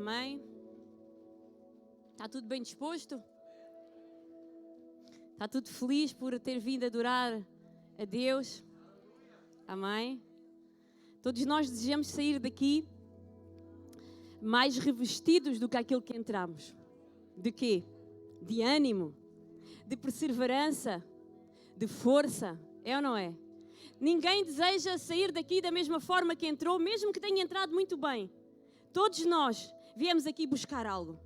Amém? Está tudo bem disposto? Está tudo feliz por ter vindo adorar a Deus? Amém? Todos nós desejamos sair daqui mais revestidos do que aquilo que entramos. De quê? De ânimo, de perseverança, de força. É ou não é? Ninguém deseja sair daqui da mesma forma que entrou, mesmo que tenha entrado muito bem. Todos nós viemos aqui buscar algo.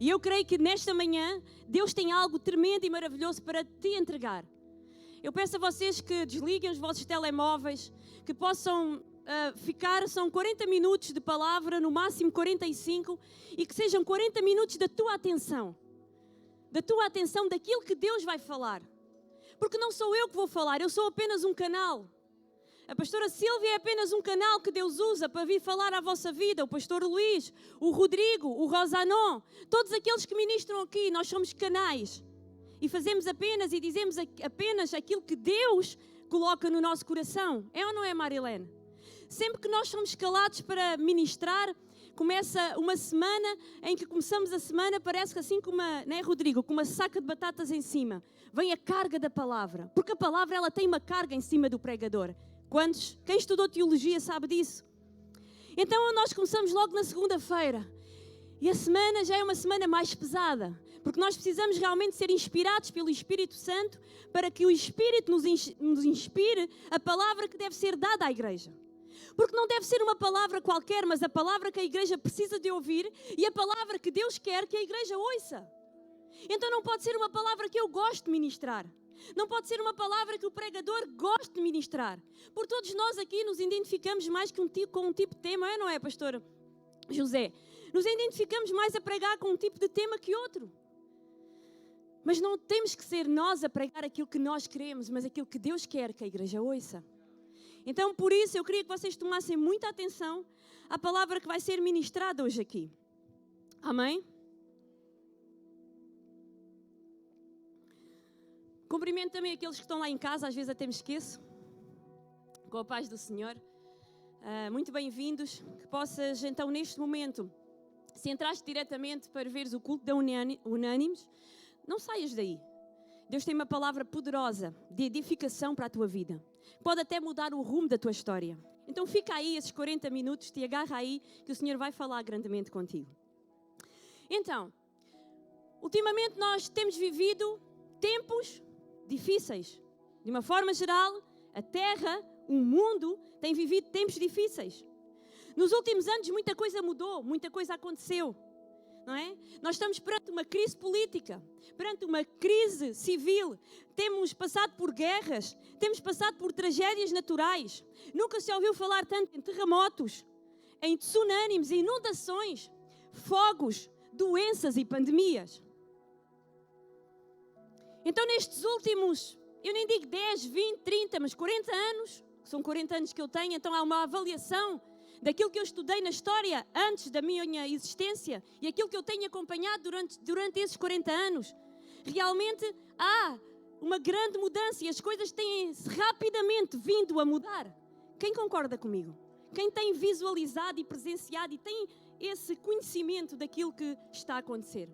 E eu creio que nesta manhã Deus tem algo tremendo e maravilhoso para te entregar. Eu peço a vocês que desliguem os vossos telemóveis, que possam ficar, são 40 minutos de palavra, no máximo 45, e que sejam 40 minutos da tua atenção daquilo que Deus vai falar. Porque não sou eu que vou falar, eu sou apenas um canal. A pastora Silvia é apenas um canal que Deus usa para vir falar à vossa vida. O pastor Luís, o Rodrigo, o Rosanon, todos aqueles que ministram aqui, nós somos canais. E fazemos apenas e dizemos apenas aquilo que Deus coloca no nosso coração. É ou não é, Marilene? Sempre que nós somos calados para ministrar, começa uma semana em que começamos a semana, parece que assim como uma, né, Rodrigo, com uma saca de batatas em cima. Vem a carga da palavra, porque a palavra ela tem uma carga em cima do pregador. Quem estudou teologia sabe disso. Então nós começamos logo na segunda-feira. E a semana já é uma semana mais pesada. Porque nós precisamos realmente ser inspirados pelo Espírito Santo para que o Espírito nos inspire a palavra que deve ser dada à igreja. Porque não deve ser uma palavra qualquer, mas a palavra que a igreja precisa de ouvir e a palavra que Deus quer que a igreja ouça. Então não pode ser uma palavra que eu gosto de ministrar. Não pode ser uma palavra que o pregador goste de ministrar. Por todos nós aqui nos identificamos mais com um tipo de tema, não é, pastor José? Nos identificamos mais a pregar com um tipo de tema que outro. Mas não temos que ser nós a pregar aquilo que nós queremos, mas aquilo que Deus quer que a igreja ouça. Então, por isso, eu queria que vocês tomassem muita atenção à palavra que vai ser ministrada hoje aqui. Amém? Cumprimento também aqueles que estão lá em casa, às vezes até me esqueço. Com a paz do Senhor. Muito bem-vindos. Que possas, então, neste momento, se entraste diretamente para veres o culto da Unânimes, não saias daí. Deus tem uma palavra poderosa de edificação para a tua vida. Pode até mudar o rumo da tua história. Então fica aí esses 40 minutos, te agarra aí, que o Senhor vai falar grandemente contigo. Então, ultimamente nós temos vivido tempos difíceis. De uma forma geral, a Terra, o mundo, tem vivido tempos difíceis. Nos últimos anos muita coisa mudou, muita coisa aconteceu. Não é? Nós estamos perante uma crise política, perante uma crise civil. Temos passado por guerras, temos passado por tragédias naturais. Nunca se ouviu falar tanto em terremotos, em tsunamis, inundações, fogos, doenças e pandemias. Então nestes últimos, eu nem digo 10, 20, 30, mas 40 anos, são 40 anos que eu tenho, então há uma avaliação daquilo que eu estudei na história antes da minha existência e aquilo que eu tenho acompanhado durante esses 40 anos. Realmente há uma grande mudança e as coisas têm-se rapidamente vindo a mudar. Quem concorda comigo? Quem tem visualizado e presenciado e tem esse conhecimento daquilo que está a acontecer?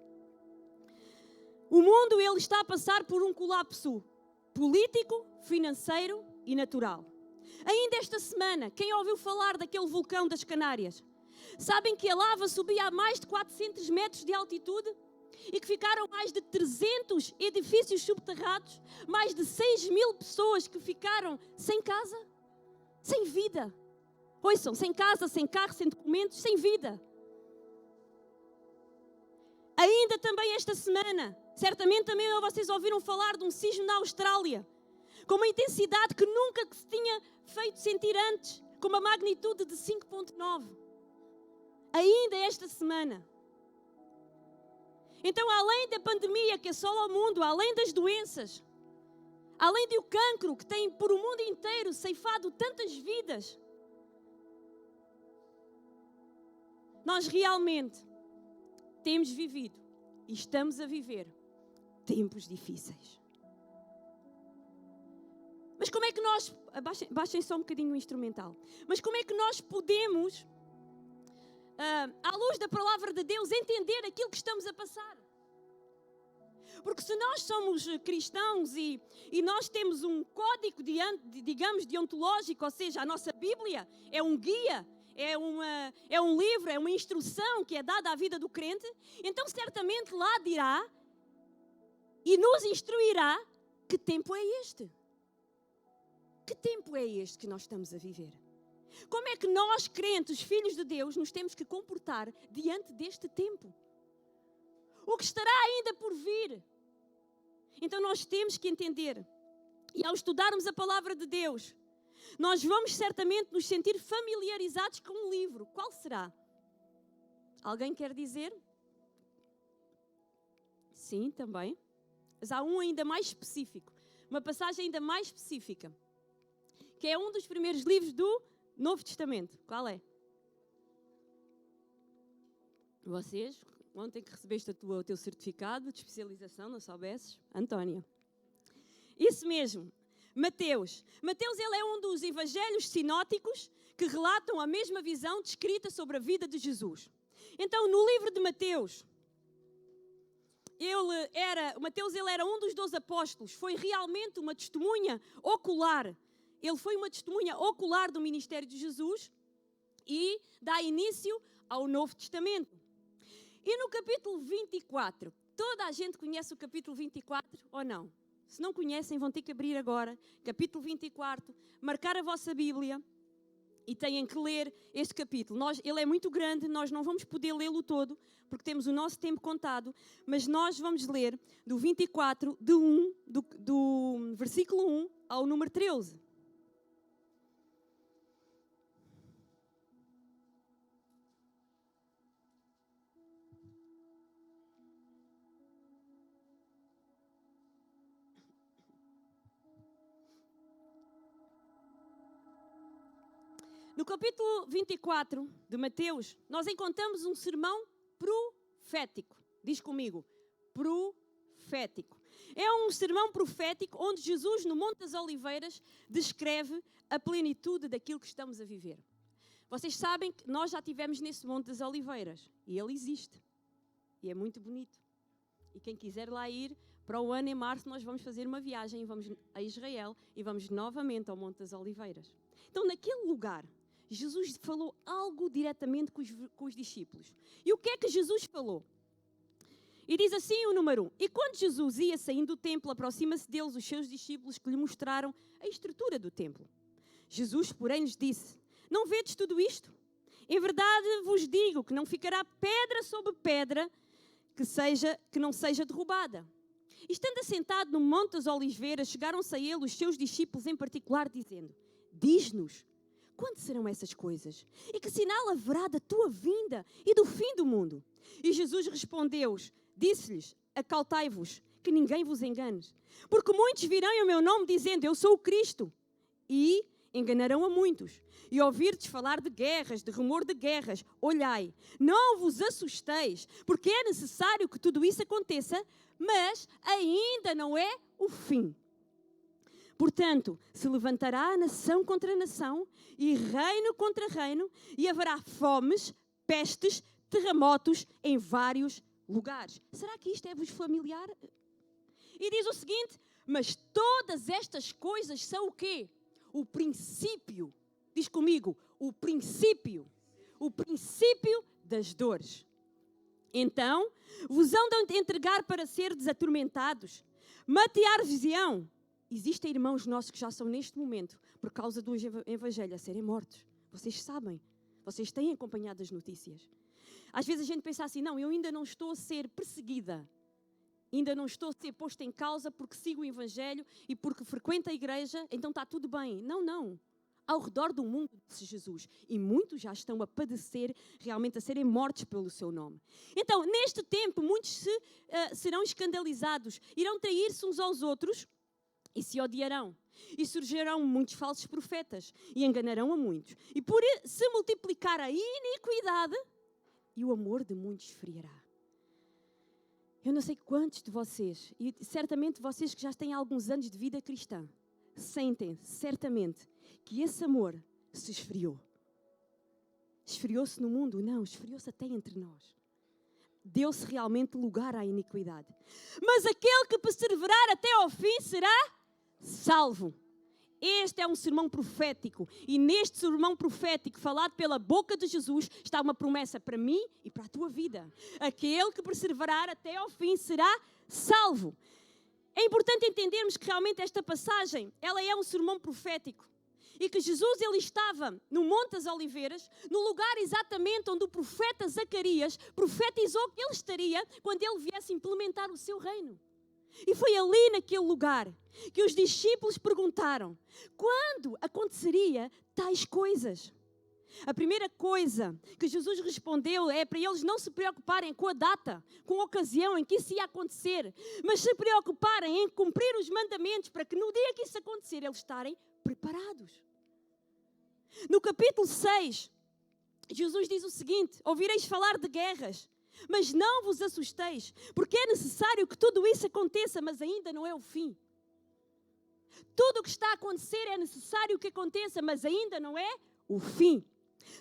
O mundo ele está a passar por um colapso político, financeiro e natural. Ainda esta semana, quem ouviu falar daquele vulcão das Canárias? Sabem que a lava subia a mais de 400 metros de altitude e que ficaram mais de 300 edifícios subterrados, mais de 6.000 pessoas que ficaram sem casa, sem vida. Ouçam, sem casa, sem carro, sem documentos, sem vida. Ainda também esta semana, certamente também vocês ouviram falar de um sismo na Austrália, com uma intensidade que nunca se tinha feito sentir antes, com uma magnitude de 5.9. Ainda esta semana. Então, além da pandemia que assola o mundo, além das doenças, além do cancro que tem por o mundo inteiro ceifado tantas vidas, nós realmente temos vivido e estamos a viver tempos difíceis. Mas como é que nós... Baixem só um bocadinho o instrumental. Mas como é que nós podemos à luz da palavra de Deus, entender aquilo que estamos a passar. Porque se nós somos cristãos e nós temos um código, digamos, deontológico, ou seja, a nossa Bíblia é um guia, é um livro, é uma instrução que é dada à vida do crente, então certamente lá dirá e nos instruirá que tempo é este. Que tempo é este que nós estamos a viver? Como é que nós, crentes, filhos de Deus, nos temos que comportar diante deste tempo? O que estará ainda por vir? Então nós temos que entender. E ao estudarmos a palavra de Deus, nós vamos certamente nos sentir familiarizados com um livro. Qual será? Alguém quer dizer? Sim, também. Mas há um ainda mais específico. Uma passagem ainda mais específica. Que é um dos primeiros livros do Novo Testamento. Qual é? Vocês, ontem que recebeste o teu certificado de especialização, não soubesses? Antónia. Isso mesmo. Mateus. Mateus, ele é um dos evangelhos sinóticos que relatam a mesma visão descrita sobre a vida de Jesus. Então, no livro de Mateus, Mateus era um dos 12 apóstolos. Foi realmente uma testemunha ocular. Ele foi uma testemunha ocular do ministério de Jesus e dá início ao Novo Testamento. E no capítulo 24, toda a gente conhece o capítulo 24 ou não? Se não conhecem, vão ter que abrir agora, capítulo 24, marcar a vossa Bíblia e têm que ler este capítulo. Ele é muito grande, nós não vamos poder lê-lo todo, porque temos o nosso tempo contado, mas nós vamos ler do 24, do versículo 1 ao número 13. No capítulo 24 de Mateus, nós encontramos um sermão profético. Diz comigo, profético. É um sermão profético onde Jesus, no Monte das Oliveiras, descreve a plenitude daquilo que estamos a viver. Vocês sabem que nós já estivemos nesse Monte das Oliveiras e ele existe. E é muito bonito. E quem quiser lá ir, para o ano em março nós vamos fazer uma viagem e vamos a Israel e vamos novamente ao Monte das Oliveiras. Então, naquele lugar, Jesus falou algo diretamente com os discípulos. E o que é que Jesus falou? E diz assim o número 1. E quando Jesus ia saindo do templo, aproxima-se deles os seus discípulos que lhe mostraram a estrutura do templo. Jesus, porém, lhes disse: não vedes tudo isto? Em verdade vos digo que não ficará pedra sobre pedra que não seja derrubada. E estando assentado no Monte das Oliveiras, chegaram-se a ele os seus discípulos em particular, dizendo: diz-nos, quando serão essas coisas? E que sinal haverá da tua vinda e do fim do mundo? E Jesus respondeu, disse-lhes: acautai-vos, que ninguém vos engane. Porque muitos virão em meu nome dizendo: eu sou o Cristo, e enganarão a muitos. E ouvirdes falar de guerras, de rumor de guerras, olhai, não vos assusteis, porque é necessário que tudo isso aconteça, mas ainda não é o fim. Portanto, se levantará nação contra nação e reino contra reino, e haverá fomes, pestes, terremotos em vários lugares. Será que isto é-vos familiar? E diz o seguinte: mas todas estas coisas são o quê? O princípio. Diz comigo, o princípio das dores. Então, vos hão de entregar para seres atormentados, matear-vos-ão. Existem irmãos nossos que já são neste momento, por causa do evangelho, a serem mortos. Vocês sabem, vocês têm acompanhado as notícias. Às vezes a gente pensa assim: não, eu ainda não estou a ser perseguida, ainda não estou a ser posta em causa porque sigo o evangelho e porque frequento a igreja, então está tudo bem. Não, não. Ao redor do mundo, disse Jesus, e muitos já estão a padecer, realmente a serem mortos pelo seu nome. Então, neste tempo, muitos serão escandalizados, irão trair-se uns aos outros e se odiarão. E surgirão muitos falsos profetas e enganarão a muitos. E por se multiplicar a iniquidade, e o amor de muitos esfriará. Eu não sei quantos de vocês, e certamente vocês que já têm alguns anos de vida cristã, sentem certamente que esse amor se esfriou. Esfriou-se no mundo? Não, esfriou-se até entre nós. Deu-se realmente lugar à iniquidade. Mas aquele que perseverar até ao fim será salvo. Este é um sermão profético. E neste sermão profético, falado pela boca de Jesus, está uma promessa para mim e para a tua vida. Aquele que perseverar até ao fim será salvo. É importante entendermos que realmente esta passagem, ela é um sermão profético. E que Jesus, ele estava no Monte das Oliveiras, no lugar exatamente onde o profeta Zacarias profetizou que ele estaria quando ele viesse implementar o seu reino. E foi ali naquele lugar que os discípulos perguntaram: quando aconteceria tais coisas? A primeira coisa que Jesus respondeu é para eles não se preocuparem com a data, com a ocasião em que isso ia acontecer, mas se preocuparem em cumprir os mandamentos para que no dia que isso acontecer eles estarem preparados. No capítulo 6, Jesus diz o seguinte: ouvireis falar de guerras, mas não vos assusteis, porque é necessário que tudo isso aconteça, mas ainda não é o fim. Tudo o que está a acontecer é necessário que aconteça, mas ainda não é o fim.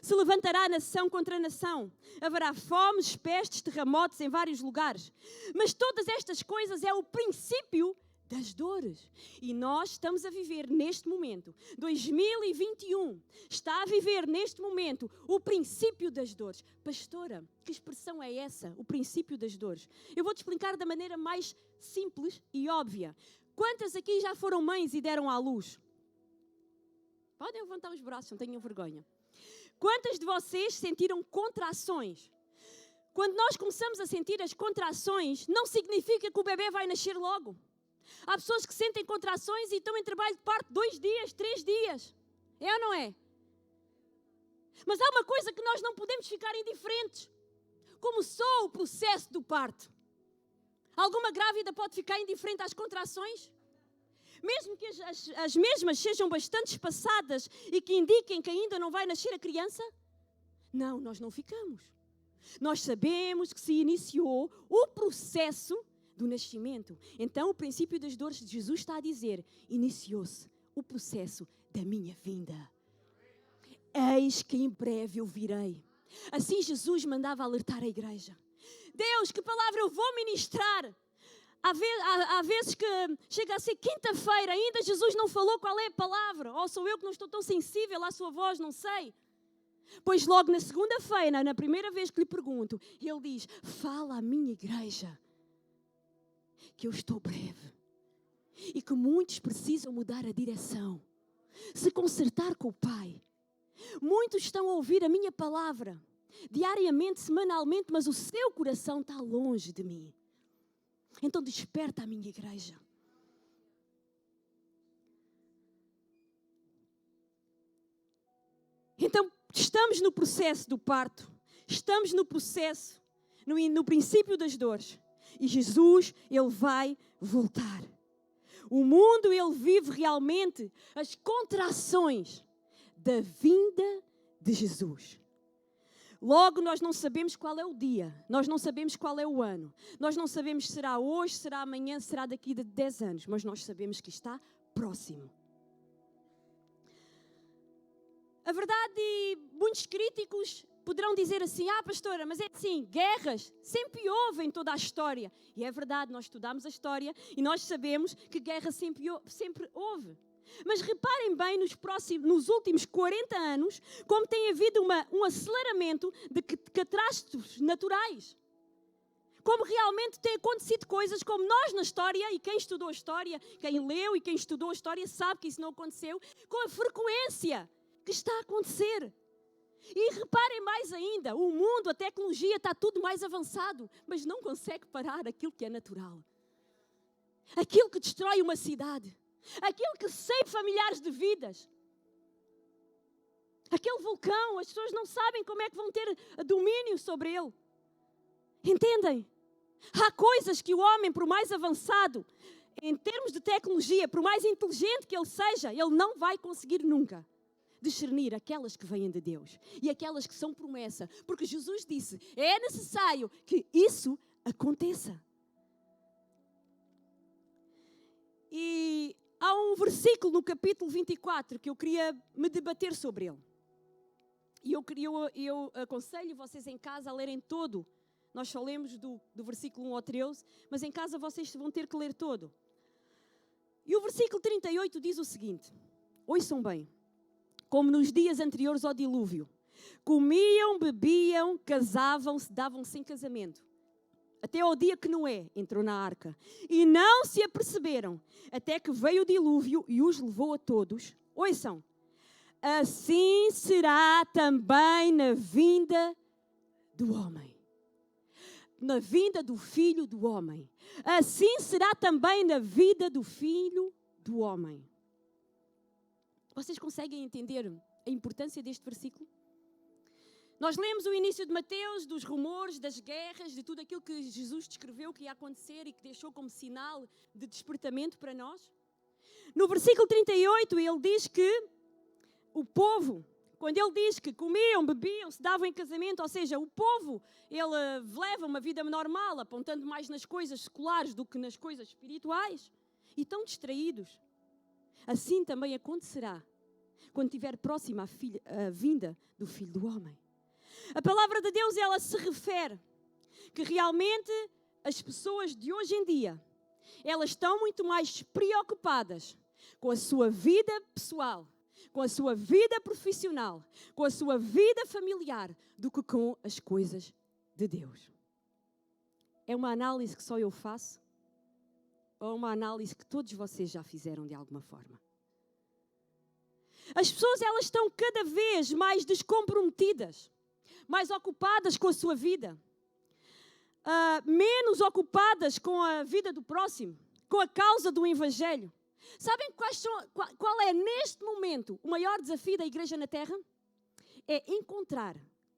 Se levantará nação contra nação, haverá fomes, pestes, terremotos em vários lugares. Mas todas estas coisas é o princípio das dores. E nós estamos a viver neste momento, 2021, está a viver neste momento o princípio das dores. Pastora, que expressão é essa, o princípio das dores? Eu vou-te explicar da maneira mais simples e óbvia. Quantas aqui já foram mães e deram à luz? Podem levantar os braços, não tenham vergonha. Quantas de vocês sentiram contrações? Quando nós começamos a sentir as contrações, não significa que o bebê vai nascer logo. Há pessoas que sentem contrações e estão em trabalho de parto 2 dias, 3 dias. É ou não é? Mas há uma coisa que nós não podemos ficar indiferentes. Como só o processo do parto. Alguma grávida pode ficar indiferente às contrações? Mesmo que as mesmas sejam bastante espaçadas e que indiquem que ainda não vai nascer a criança? Não, nós não ficamos. Nós sabemos que se iniciou o processo do nascimento. Então, o princípio das dores de Jesus está a dizer: iniciou-se o processo da minha vinda. Eis que em breve eu virei. Assim Jesus mandava alertar a igreja. Deus, que palavra eu vou ministrar? Há vezes que chega a ser quinta-feira, ainda Jesus não falou qual é a palavra. Ou sou eu que não estou tão sensível à sua voz, não sei. Pois logo na segunda-feira, na primeira vez que lhe pergunto, ele diz: fala à minha igreja que eu estou breve e que muitos precisam mudar a direção, se consertar com o Pai. Muitos estão a ouvir a minha palavra diariamente, semanalmente, mas o seu coração está longe de mim. Então desperta a minha igreja. Então estamos no processo do parto, estamos no processo, no princípio das dores. E Jesus, ele vai voltar. O mundo, ele vive realmente as contrações da vinda de Jesus. Logo, nós não sabemos qual é o dia, nós não sabemos qual é o ano, nós não sabemos se será hoje, será amanhã, será daqui de 10 anos, mas nós sabemos que está próximo. A verdade, muitos críticos poderão dizer assim: pastora, mas é assim, guerras sempre houve em toda a história. E é verdade, nós estudamos a história e nós sabemos que guerra sempre houve. Mas reparem bem nos últimos 40 anos, como tem havido um aceleramento de catástrofes naturais. Como realmente tem acontecido coisas como nós na história, e quem estudou a história, quem leu e quem estudou a história sabe que isso não aconteceu, com a frequência que está a acontecer. E reparem mais ainda, o mundo, a tecnologia está tudo mais avançado, mas não consegue parar aquilo que é natural. Aquilo que destrói uma cidade. Aquilo que ceifa milhares de vidas. Aquele vulcão, as pessoas não sabem como é que vão ter domínio sobre ele. Entendem? Há coisas que o homem, por mais avançado, em termos de tecnologia, por mais inteligente que ele seja, ele não vai conseguir nunca discernir aquelas que vêm de Deus e aquelas que são promessa. Porque Jesus disse, é necessário que isso aconteça. E há um versículo no capítulo 24 que eu queria me debater sobre ele. E eu aconselho vocês em casa a lerem todo. Nós só lemos do versículo 1 ao 13, mas em casa vocês vão ter que ler todo. E o versículo 38 diz o seguinte, ouçam bem, como nos dias anteriores ao dilúvio, comiam, bebiam, casavam-se, davam-se em casamento. Até ao dia que Noé entrou na arca. E não se aperceberam, até que veio o dilúvio e os levou a todos. Ouçam, assim será também na vinda do homem. Na vinda do Filho do Homem. Assim será também na vida do Filho do Homem. Vocês conseguem entender a importância deste versículo? Nós lemos o início de Mateus, dos rumores, das guerras, de tudo aquilo que Jesus descreveu que ia acontecer e que deixou como sinal de despertamento para nós. No versículo 38 ele diz que o povo, quando ele diz que comiam, bebiam, se davam em casamento, ou seja, o povo, ele leva uma vida normal, apontando mais nas coisas seculares do que nas coisas espirituais, e estão distraídos. Assim também acontecerá quando estiver próxima a vinda do Filho do Homem. A palavra de Deus, ela se refere que realmente as pessoas de hoje em dia, elas estão muito mais preocupadas com a sua vida pessoal, com a sua vida profissional, com a sua vida familiar, do que com as coisas de Deus. É uma análise que só eu faço? Ou é uma análise que todos vocês já fizeram de alguma forma? As pessoas, elas estão cada vez mais descomprometidas, mais ocupadas com a sua vida, menos ocupadas com a vida do próximo, com a causa do Evangelho. Sabem qual é neste momento o maior desafio da igreja na Terra? É encontrar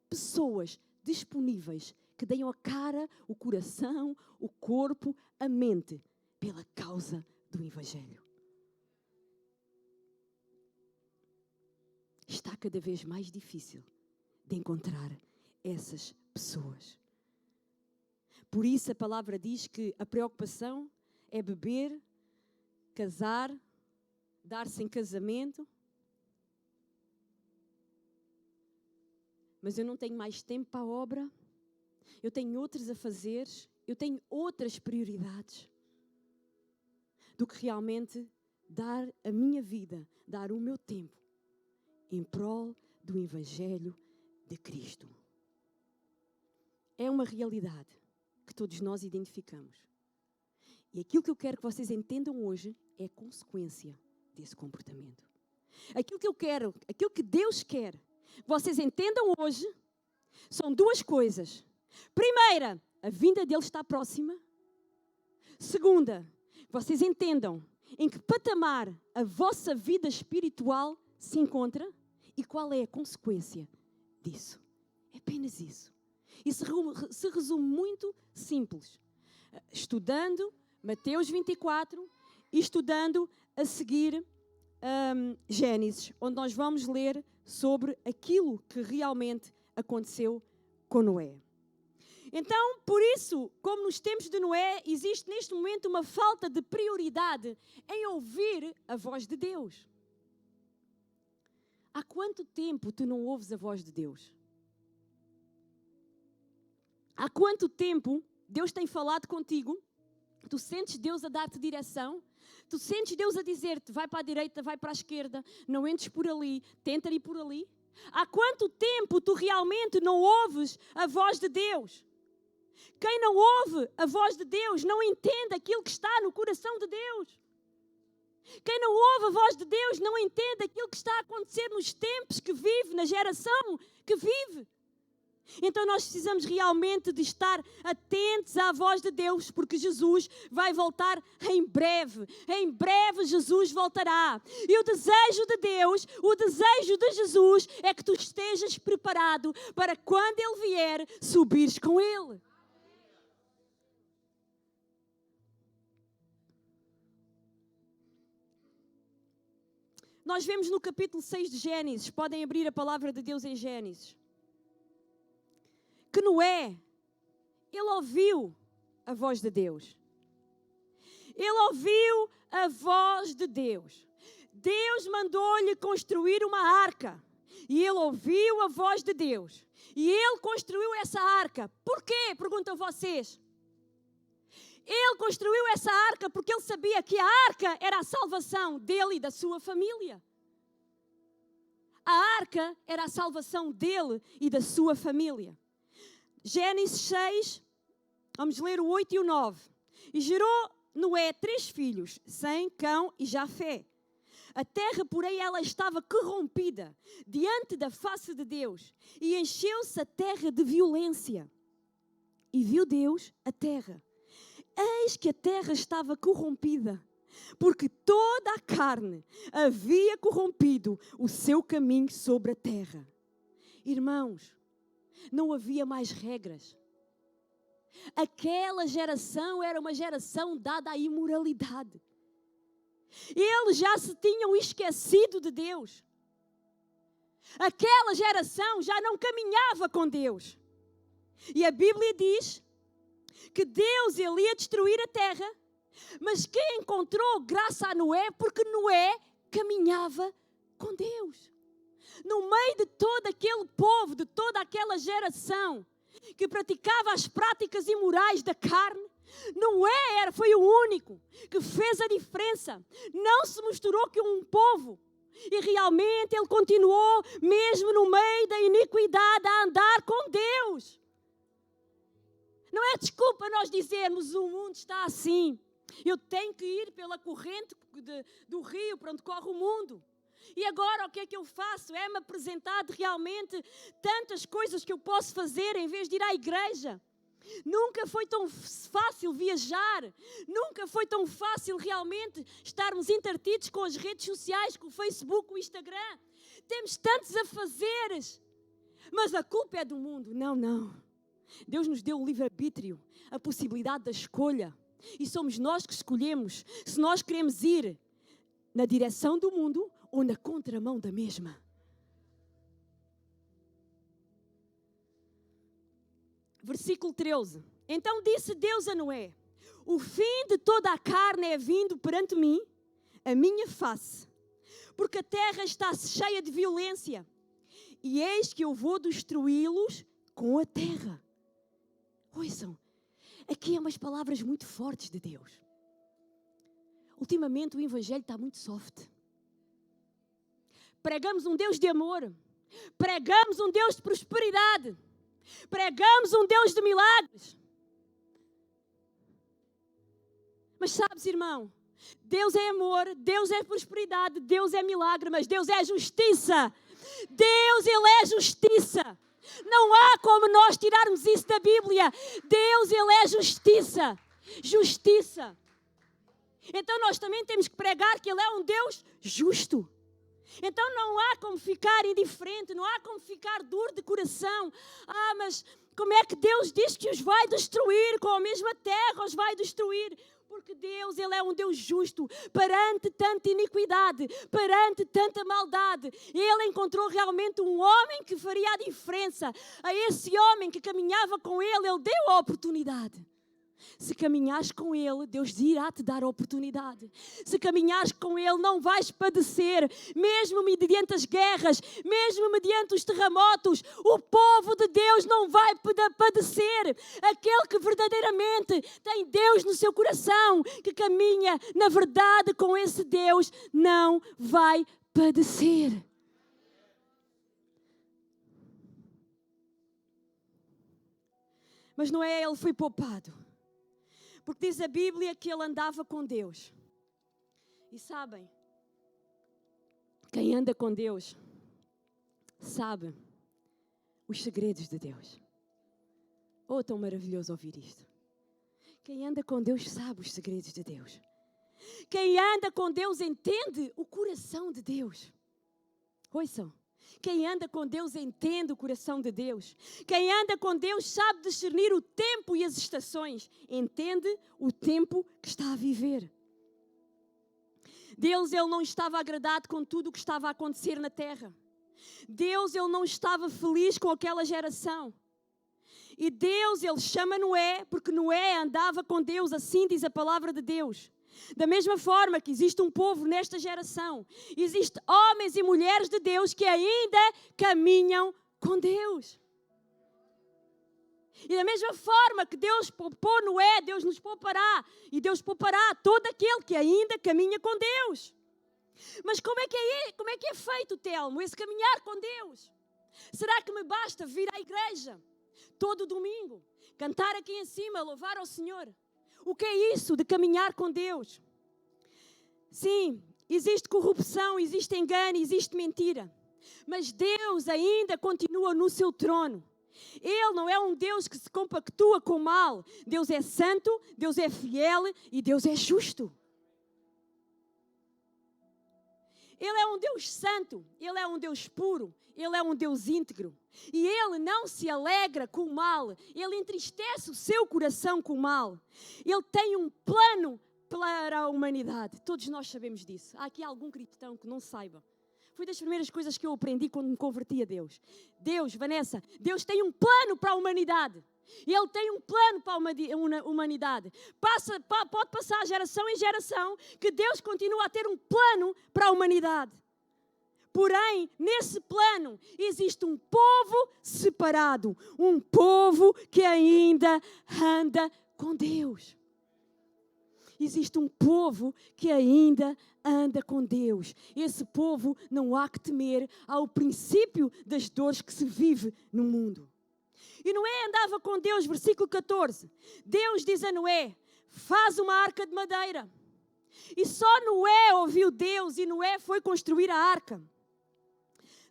pessoas disponíveis que deem a cara, o coração, o corpo, a mente pela causa do Evangelho. Está cada vez mais difícil de encontrar essas pessoas. Por isso a palavra diz que a preocupação é beber, casar, dar-se em casamento. Mas eu não tenho mais tempo para a obra, eu tenho outros a fazer, eu tenho outras prioridades do que realmente dar a minha vida, dar o meu tempo em prol do Evangelho de Cristo. É uma realidade que todos nós identificamos. E aquilo que eu quero que vocês entendam hoje é consequência desse comportamento. Aquilo que eu quero, aquilo que Deus quer que vocês entendam hoje, são duas coisas. Primeira, a vinda dele está próxima. Segunda, que vocês entendam em que patamar a vossa vida espiritual se encontra e qual é a consequência disso. É apenas isso. E se resume muito simples. Estudando Mateus 24 e estudando a seguir Gênesis, onde nós vamos ler sobre aquilo que realmente aconteceu com Noé. Então, por isso, como nos tempos de Noé, existe neste momento uma falta de prioridade em ouvir a voz de Deus. Há quanto tempo tu não ouves a voz de Deus? Há quanto tempo Deus tem falado contigo? Tu sentes Deus a dar-te direção? Tu sentes Deus a dizer-te, vai para a direita, vai para a esquerda, não entres por ali, tenta ir por ali? Há quanto tempo tu realmente não ouves a voz de Deus? Quem não ouve a voz de Deus não entende aquilo que está no coração de Deus. Quem não ouve a voz de Deus não entende aquilo que está a acontecer nos tempos que vive, na geração que vive. Então nós precisamos realmente de estar atentos à voz de Deus, porque Jesus vai voltar em breve. Em breve Jesus voltará. E o desejo de Deus, o desejo de Jesus é que tu estejas preparado para quando Ele vier, subires com Ele. Nós vemos no capítulo 6 de Gênesis, podem abrir a palavra de Deus em Gênesis, que Noé, ele ouviu a voz de Deus. Ele ouviu a voz de Deus. Deus mandou-lhe construir uma arca. E ele ouviu a voz de Deus. E ele construiu essa arca. Porquê? Perguntam vocês. Ele construiu essa arca porque ele sabia que a arca era a salvação dele e da sua família. A arca era a salvação dele e da sua família. Gênesis 6, vamos ler o 8 e o 9. E gerou Noé 3 filhos, Sem, Cão e Jafé. A terra, porém, ela estava corrompida diante da face de Deus. E encheu-se a terra de violência. E viu Deus a terra. Eis que a terra estava corrompida, porque toda a carne havia corrompido o seu caminho sobre a terra. Irmãos, não havia mais regras. Aquela geração era uma geração dada à imoralidade. Eles já se tinham esquecido de Deus. Aquela geração já não caminhava com Deus. E a Bíblia diz que Deus ele ia destruir a terra, mas quem encontrou graça a Noé, porque Noé caminhava com Deus. No meio de todo aquele povo, de toda aquela geração que praticava as práticas imorais da carne, Noé foi o único que fez a diferença. Não se misturou com um povo. E realmente ele continuou, mesmo no meio da iniquidade, a andar com Deus. Não é desculpa nós dizermos o mundo está assim. Eu tenho que ir pela corrente do rio para onde corre o mundo. E agora o que é que eu faço? É-me apresentado realmente tantas coisas que eu posso fazer em vez de ir à igreja. Nunca foi tão fácil viajar. Nunca foi tão fácil realmente estarmos entretidos com as redes sociais, com o Facebook, o Instagram. Temos tantos afazeres. Mas a culpa é do mundo. Não. Deus nos deu o livre-arbítrio, a possibilidade da escolha. E somos nós que escolhemos se nós queremos ir na direção do mundo ou na contramão da mesma. Versículo 13. Então disse Deus a Noé: o fim de toda a carne é vindo perante mim, a minha face, porque a terra está cheia de violência, e eis que eu vou destruí-los com a terra. Ouçam, aqui há umas palavras muito fortes de Deus. Ultimamente o evangelho está muito soft. Pregamos um Deus de amor, pregamos um Deus de prosperidade, pregamos um Deus de milagres. Mas sabes, irmão, Deus é amor, Deus é prosperidade, Deus é milagre, mas Deus é justiça. Deus, Ele é justiça. Não há como nós tirarmos isso da Bíblia. Deus, Ele é justiça. Justiça. Então nós também temos que pregar que Ele é um Deus justo. Então não há como ficar indiferente, não há como ficar duro de coração. Mas como é que Deus diz que os vai destruir? Com a mesma terra os vai destruir. Porque Deus, Ele é um Deus justo. Perante tanta iniquidade, perante tanta maldade, Ele encontrou realmente um homem que faria a diferença. A esse homem que caminhava com Ele, Ele deu a oportunidade. Se caminhares com Ele, Deus irá te dar a oportunidade. Se caminhares com Ele, não vais padecer, mesmo mediante as guerras, mesmo mediante os terremotos, o povo de Deus não vai padecer. Aquele que verdadeiramente tem Deus no seu coração, que caminha na verdade com esse Deus, não vai padecer. Mas Noé, ele foi poupado. Porque diz a Bíblia que ele andava com Deus. E sabem, quem anda com Deus sabe os segredos de Deus. Oh, tão maravilhoso ouvir isto. Quem anda com Deus sabe os segredos de Deus. Quem anda com Deus entende o coração de Deus. Ouçam. Quem anda com Deus entende o coração de Deus. Quem anda com Deus sabe discernir o tempo e as estações. Entende o tempo que está a viver. Deus, Ele não estava agradado com tudo o que estava a acontecer na terra. Deus, Ele não estava feliz com aquela geração. E Deus, Ele chama Noé, porque Noé andava com Deus, assim diz a palavra de Deus. Da mesma forma que existe um povo nesta geração, existem homens e mulheres de Deus que ainda caminham com Deus. E da mesma forma que Deus poupou Noé, Deus nos poupará. E Deus poupará todo aquele que ainda caminha com Deus. Mas como é que é feito, Telmo, esse caminhar com Deus? Será que me basta vir à igreja todo domingo, cantar aqui em cima, louvar ao Senhor? O que é isso de caminhar com Deus? Sim, existe corrupção, existe engano, existe mentira. Mas Deus ainda continua no seu trono. Ele não é um Deus que se compactua com o mal. Deus é santo, Deus é fiel e Deus é justo. Ele é um Deus santo, Ele é um Deus puro, Ele é um Deus íntegro. E Ele não se alegra com o mal, Ele entristece o seu coração com o mal. Ele tem um plano para a humanidade. Todos nós sabemos disso. Há aqui algum cristão que não saiba. Foi das primeiras coisas que eu aprendi quando me converti a Deus. Deus, Vanessa, Deus tem um plano para a humanidade. Ele tem um plano para a humanidade. Pode passar geração em geração que Deus continua a ter um plano para a humanidade. Porém, nesse plano existe um povo separado. Um povo que ainda anda com Deus. Existe um povo que ainda anda com Deus. Esse povo não há que temer ao princípio das dores que se vive no mundo. E Noé andava com Deus, versículo 14. Deus diz a Noé, faz uma arca de madeira. E só Noé ouviu Deus e Noé foi construir a arca.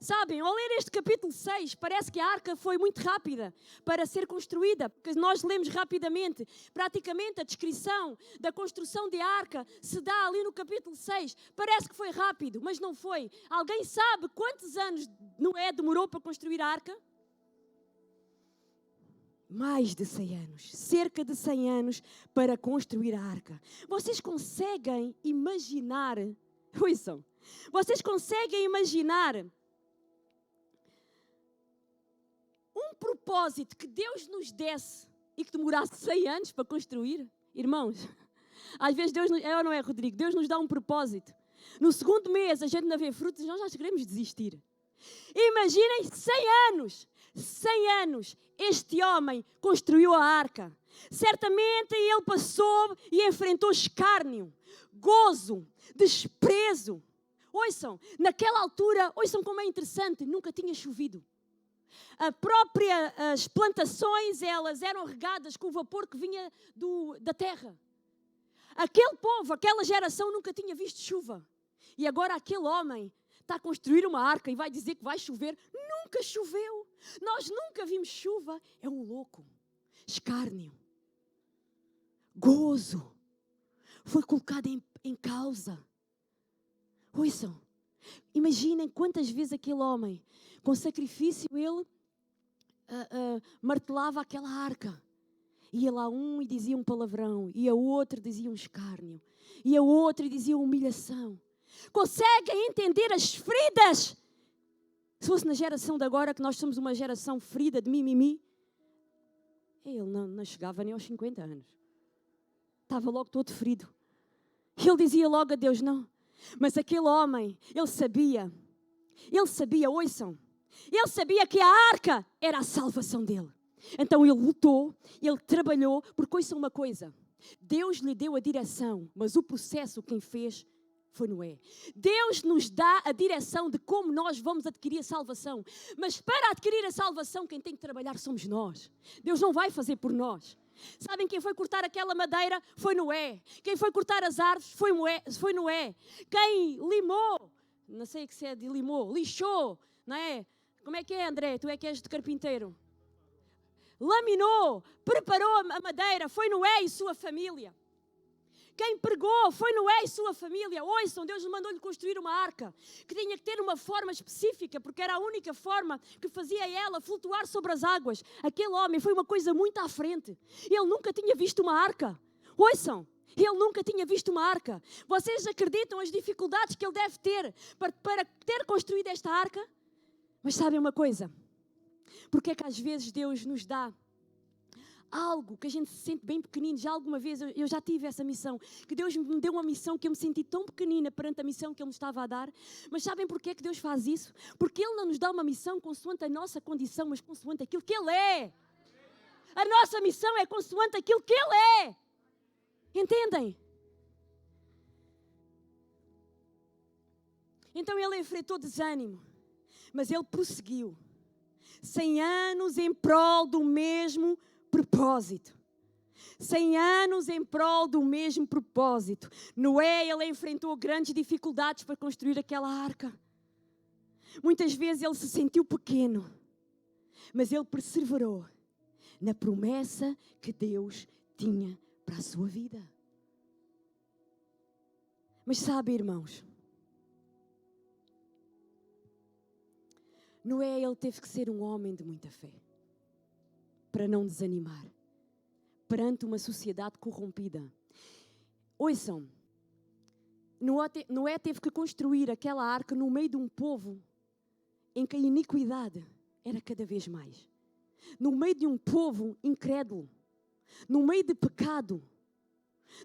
Sabem, ao ler este capítulo 6, parece que a arca foi muito rápida para ser construída, porque nós lemos rapidamente. Praticamente a descrição da construção da arca se dá ali no capítulo 6. Parece que foi rápido, mas não foi. Alguém sabe quantos anos Noé demorou para construir a arca? Mais de 100 anos, cerca de 100 anos para construir a arca. Vocês conseguem imaginar, ouçam, vocês conseguem imaginar um propósito que Deus nos desse e que demorasse 100 anos para construir? Irmãos, às vezes Deus, não é, Rodrigo? Deus nos dá um propósito. No segundo mês a gente não vê frutos, nós já queremos desistir. Imaginem 100 anos, este homem construiu a arca. Certamente ele passou e enfrentou escárnio, gozo, desprezo. Ouçam, naquela altura, ouçam como é interessante, nunca tinha chovido. As plantações, elas eram regadas com o vapor que vinha da terra. Aquele povo, aquela geração nunca tinha visto chuva. E agora aquele homem está a construir uma arca e vai dizer que vai chover. Nunca choveu. Nós nunca vimos chuva. É um louco. Escárnio. Gozo. Foi colocado em causa. Ouçam. Imaginem quantas vezes aquele homem, com sacrifício, ele martelava aquela arca. Ia lá um e dizia um palavrão. E a outro dizia um escárnio. E a outro dizia humilhação. Conseguem entender as feridas? Se fosse na geração de agora, que nós somos uma geração ferida de mimimi, ele não chegava nem aos 50 anos. Estava logo todo ferido. Ele dizia logo a Deus, não. Mas aquele homem, ele sabia, ouçam, ele sabia que a arca era a salvação dele. Então ele lutou, ele trabalhou, porque ouçam uma coisa, Deus lhe deu a direção, mas o processo quem fez foi Noé. Deus nos dá a direção de como nós vamos adquirir a salvação. Mas para adquirir a salvação, quem tem que trabalhar somos nós. Deus não vai fazer por nós. Sabem quem foi cortar aquela madeira? Foi Noé. Quem foi cortar as árvores? Foi Noé. Quem limou, não sei o que se é de limou, lixou, não é? Como é que é, André? Tu é que és de carpinteiro. Laminou, preparou a madeira, foi Noé e sua família. Quem pregou foi Noé e sua família. Ouçam, Deus mandou-lhe construir uma arca que tinha que ter uma forma específica, porque era a única forma que fazia ela flutuar sobre as águas. Aquele homem foi uma coisa muito à frente. Ele nunca tinha visto uma arca. Ouçam, ele nunca tinha visto uma arca. Vocês acreditam as dificuldades que ele deve ter para ter construído esta arca? Mas sabem uma coisa? Porque é que às vezes Deus nos dá algo que a gente se sente bem pequenino. Já alguma vez eu já tive essa missão, que Deus me deu uma missão que eu me senti tão pequenina perante a missão que Ele me estava a dar. Mas sabem porquê que Deus faz isso? Porque Ele não nos dá uma missão consoante a nossa condição, mas consoante aquilo que Ele é. A nossa missão é consoante aquilo que Ele é. Entendem? Então Ele enfrentou desânimo, mas Ele prosseguiu. 100 anos em prol do mesmo propósito. 100 anos em prol do mesmo propósito. Noé, ele enfrentou grandes dificuldades para construir aquela arca. Muitas vezes ele se sentiu pequeno, mas ele perseverou na promessa que Deus tinha para a sua vida. Mas sabe, irmãos, Noé, ele teve que ser um homem de muita fé para não desanimar perante uma sociedade corrompida. Ouçam, Noé teve que construir aquela arca no meio de um povo em que a iniquidade era cada vez mais. No meio de um povo incrédulo, no meio de pecado,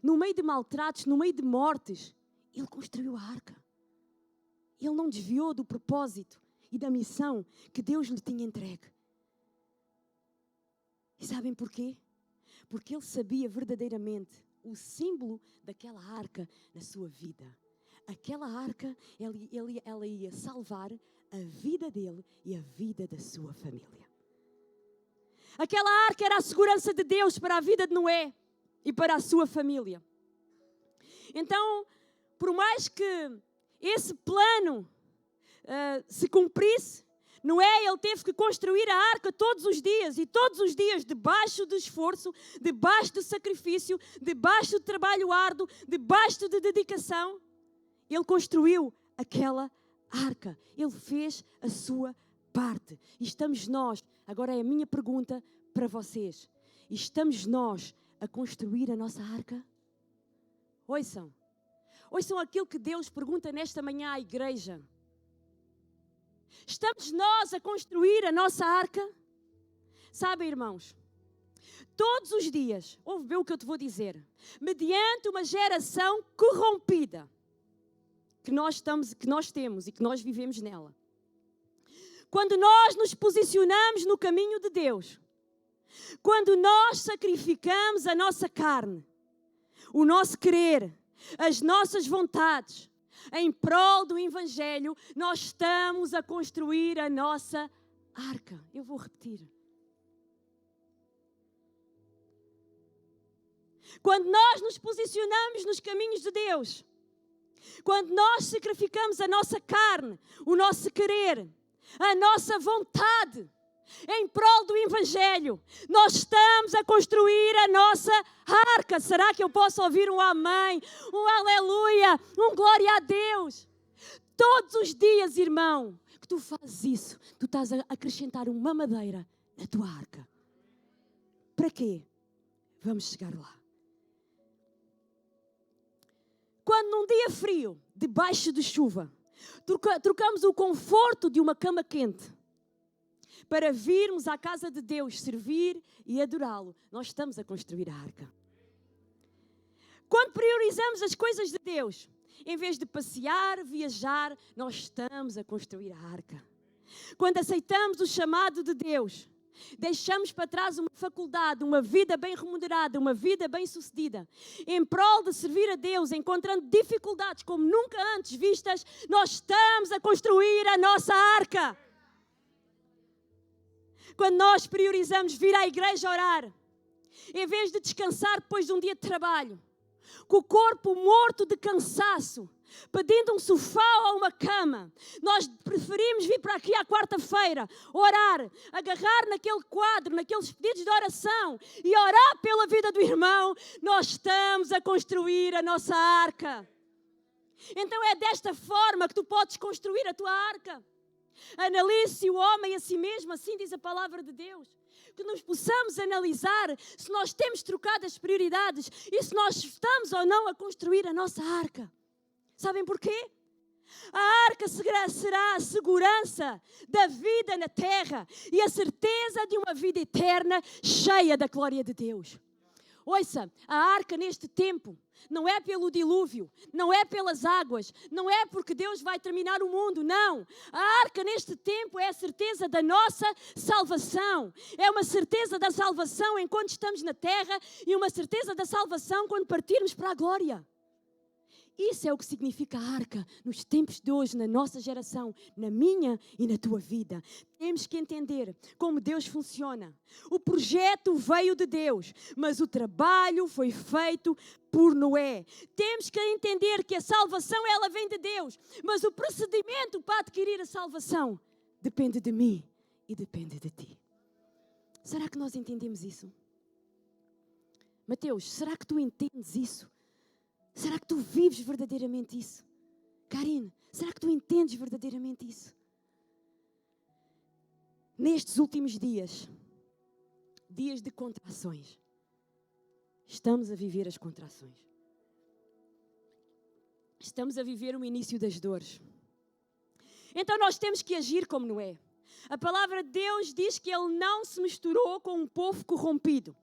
no meio de maltratos, no meio de mortes, ele construiu a arca. Ele não desviou do propósito e da missão que Deus lhe tinha entregue. E sabem porquê? Porque ele sabia verdadeiramente o símbolo daquela arca na sua vida. Aquela arca, ela ia salvar a vida dele e a vida da sua família. Aquela arca era a segurança de Deus para a vida de Noé e para a sua família. Então, por mais que esse plano se cumprisse, Noé, ele teve que construir a arca todos os dias, e todos os dias, debaixo de esforço, debaixo de sacrifício, debaixo de trabalho árduo, debaixo de dedicação, ele construiu aquela arca. Ele fez a sua parte. E estamos nós, agora é a minha pergunta para vocês, estamos nós a construir a nossa arca? Ouçam aquilo que Deus pergunta nesta manhã à igreja. Estamos nós a construir a nossa arca? Sabem, irmãos, todos os dias, ouve bem o que eu te vou dizer, mediante uma geração corrompida que nós temos e que nós vivemos nela, quando nós nos posicionamos no caminho de Deus, quando nós sacrificamos a nossa carne, o nosso querer, as nossas vontades, em prol do Evangelho, nós estamos a construir a nossa arca. Eu vou repetir. Quando nós nos posicionamos nos caminhos de Deus, quando nós sacrificamos a nossa carne, o nosso querer, a nossa vontade, em prol do Evangelho, nós estamos a construir a nossa arca. Será que eu posso ouvir um amém, um aleluia, um glória a Deus? Todos os dias, irmão, que tu fazes isso, tu estás a acrescentar uma madeira na tua arca. Para quê? Vamos chegar lá. Quando num dia frio, debaixo de chuva, trocamos o conforto de uma cama quente para virmos à casa de Deus servir e adorá-lo, nós estamos a construir a arca. Quando priorizamos as coisas de Deus, em vez de passear, viajar, nós estamos a construir a arca. Quando aceitamos o chamado de Deus, deixamos para trás uma faculdade, uma vida bem remunerada, uma vida bem sucedida, em prol de servir a Deus, encontrando dificuldades como nunca antes vistas, nós estamos a construir a nossa arca. Quando nós priorizamos vir à igreja orar, em vez de descansar depois de um dia de trabalho, com o corpo morto de cansaço, pedindo um sofá ou uma cama, nós preferimos vir para aqui à quarta-feira, orar, agarrar naquele quadro, naqueles pedidos de oração e orar pela vida do irmão, nós estamos a construir a nossa arca. Então é desta forma que tu podes construir a tua arca. Analise-se o homem a si mesmo, assim diz a palavra de Deus. Que nos possamos analisar se nós temos trocado as prioridades e se nós estamos ou não a construir a nossa arca. Sabem porquê? A arca será a segurança da vida na terra e a certeza de uma vida eterna cheia da glória de Deus. Ouça, a arca neste tempo não é pelo dilúvio, não é pelas águas, não é porque Deus vai terminar o mundo, não. A arca neste tempo é a certeza da nossa salvação. É uma certeza da salvação enquanto estamos na terra e uma certeza da salvação quando partirmos para a glória. Isso é o que significa a arca nos tempos de hoje, na nossa geração, na minha e na tua vida. Temos que entender como Deus funciona. O projeto veio de Deus, mas o trabalho foi feito por Noé. Temos que entender que a salvação ela vem de Deus, mas o procedimento para adquirir a salvação depende de mim e depende de ti. Será que nós entendemos isso? Mateus, será que tu entendes isso? Será que tu vives verdadeiramente isso? Karine, será que tu entendes verdadeiramente isso? Nestes últimos dias, dias de contrações, estamos a viver as contrações. Estamos a viver o início das dores. Então nós temos que agir como Noé. A palavra de Deus diz que ele não se misturou com um povo corrompido.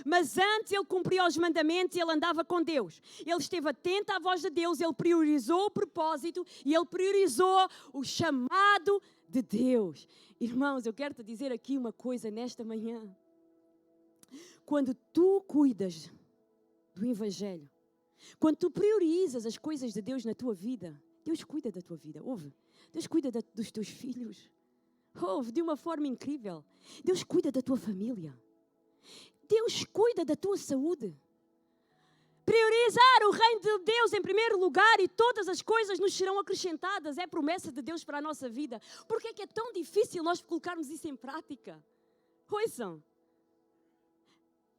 Mas antes ele cumpria os mandamentos e ele andava com Deus. Ele esteve atento à voz de Deus, ele priorizou o propósito e ele priorizou o chamado de Deus. Irmãos, eu quero te dizer aqui uma coisa nesta manhã. Quando tu cuidas do Evangelho, quando tu priorizas as coisas de Deus na tua vida, Deus cuida da tua vida, ouve. Deus cuida dos teus filhos, ouve, de uma forma incrível. Deus cuida da tua família. Deus cuida da tua saúde. Priorizar o reino de Deus em primeiro lugar e todas as coisas nos serão acrescentadas. É promessa de Deus para a nossa vida. Por que é que é tão difícil nós colocarmos isso em prática? Ouçam.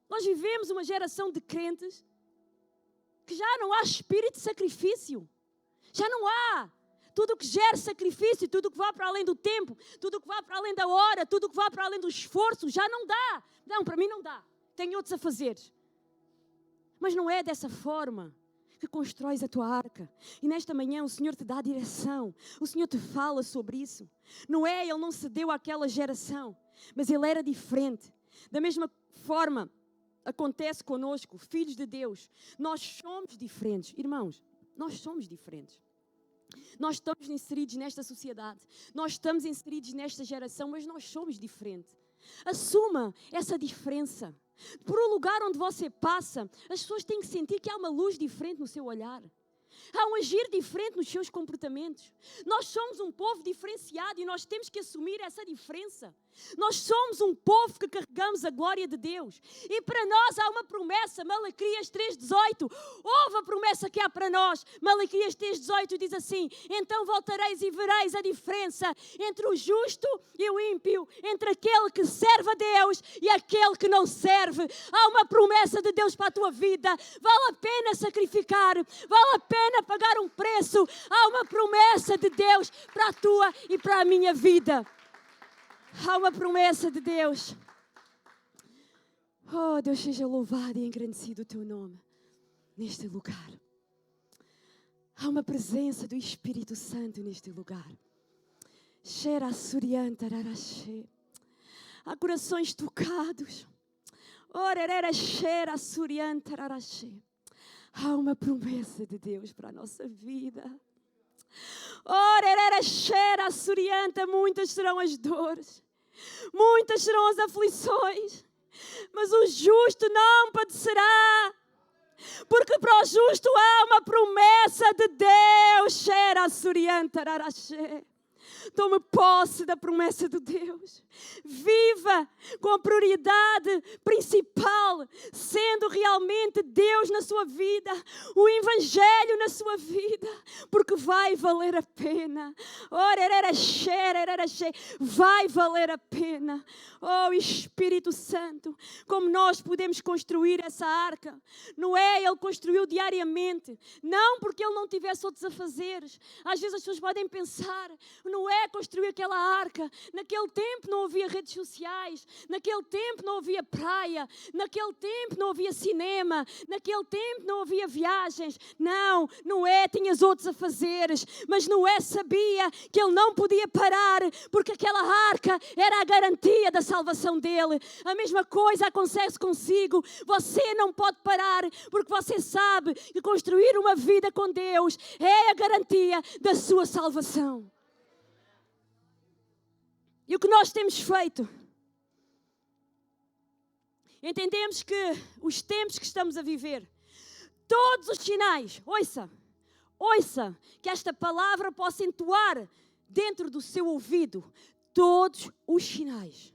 Nós vivemos uma geração de crentes que já não há espírito de sacrifício. Já não há. Tudo que gera sacrifício, tudo que vá para além do tempo, tudo que vá para além da hora, tudo que vá para além do esforço, já não dá. Não, para mim não dá. Tenho outros a fazer. Mas não é dessa forma que constróis a tua arca. E nesta manhã o Senhor te dá a direção. O Senhor te fala sobre isso. Noé, ele não cedeu àquela geração, mas ele era diferente. Da mesma forma, acontece conosco, filhos de Deus. Nós somos diferentes. Irmãos, nós somos diferentes. Nós estamos inseridos nesta sociedade. Nós estamos inseridos nesta geração, mas nós somos diferentes. Assuma essa diferença. Por um lugar onde você passa, as pessoas têm que sentir que há uma luz diferente no seu olhar. Há um agir diferente nos seus comportamentos. Nós somos um povo diferenciado e nós temos que assumir essa diferença. Nós somos um povo que carregamos a glória de Deus. E para nós há uma promessa, Malaquias 3,18. Ouve a promessa que há para nós. Malaquias 3,18 diz assim: então voltareis e vereis a diferença entre o justo e o ímpio, entre aquele que serve a Deus e aquele que não serve. Há uma promessa de Deus para a tua vida. Vale a pena sacrificar, vale a pena pagar um preço. Há uma promessa de Deus para a tua e para a minha vida. Há uma promessa de Deus. Oh, Deus seja louvado e engrandecido o teu nome neste lugar. Há uma presença do Espírito Santo neste lugar. Há corações tocados. Há uma promessa de Deus para a nossa vida. Muitas serão as dores, muitas serão as aflições, mas o justo não padecerá, porque para o justo há uma promessa de Deus. Tome posse da promessa de Deus. Viva com a prioridade principal, sendo realmente Deus na sua vida, o Evangelho na sua vida, porque vai valer a pena. Vai valer a pena. Oh, Espírito Santo, como nós podemos construir essa arca? Noé, ele construiu diariamente, não porque ele não tivesse outros afazeres. Às vezes as pessoas podem pensar: Noé construiu aquela arca. Naquele tempo não havia redes sociais. Naquele tempo não havia praia, naquele tempo não havia cinema, naquele tempo não havia viagens. Não, Noé tinha outros afazeres, mas Noé sabia que ele não podia parar, porque aquela arca era a garantia da salvação dele. A mesma coisa acontece consigo. Você não pode parar, porque você sabe que construir uma vida com Deus é a garantia da sua salvação. E o que nós temos feito? Entendemos que os tempos que estamos a viver, todos os sinais, ouça, que esta palavra possa entoar dentro do seu ouvido, todos os sinais,